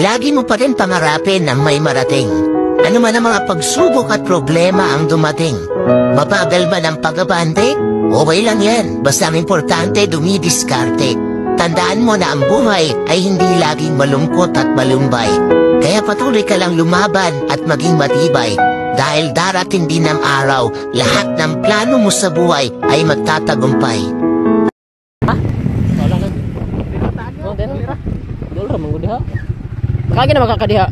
lagi mo pa rin pangarapin ang may marating. Ano man ang mga pagsubok at problema ang dumating. Mabagal man ang pag-abante? Okay lang yan, basta ang importante dumidiskarte. Tandaan mo na ang buhay ay hindi laging malungkot at malumbay. Kaya patuloy ka lang lumaban at maging matibay. Dahil darating din ang araw, lahat ng plano mo sa buhay ay magtatagumpay. Wala lang. Oh, den. Dol ra manggo diha. Kagi na makakadiha.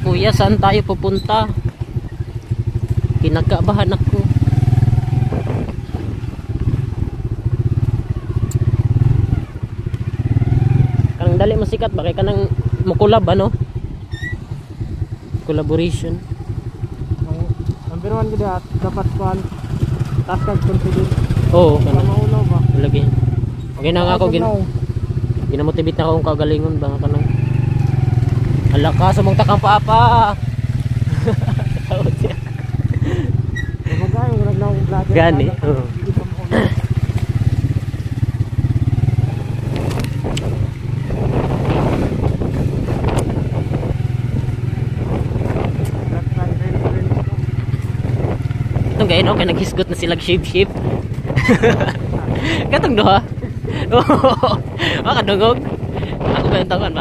Kuya, saan tayo pupunta? Kinakabahan ako. Kang dali masikat ba kay kanang mukulab ano? Collaboration. Ang biruan gid dapat kuan task kag confidence. Oo, kana. Maulo ba? Lagi. Okay na nga ako ginamotivate na akong kagalingon ba kanang ala ka sa mong takang paapa. Tawag siya. Magay mo nagnaw vlogger. Gani. Oo. Itong gayon okay naghisgot na sila shape. Katong doha. Oo. Makadungog. Ako ba yung taon?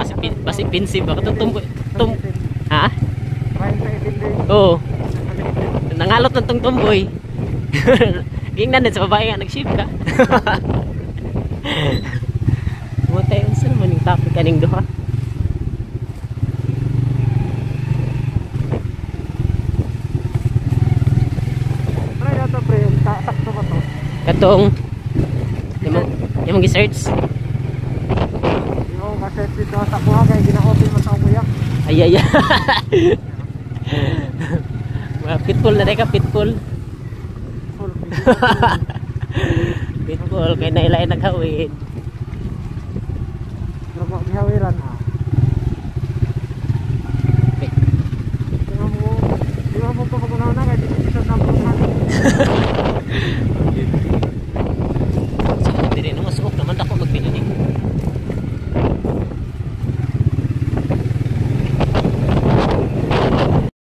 Basi pinsive ako. Ha? Oo. Nangalot ng tong tumboy. Gingnan din sa babae nga nag-ship ka. Mutay unsa naman yung topic kaning duha. Try na to pre, sakto ba to? Katong yung gi-search. Kasi dito sa kuha kay gina-open man sa kuya. Ay. Mga pitbull na ka, pitbull. Pitbull kay nailay naghawid. Pero gihawiran ha.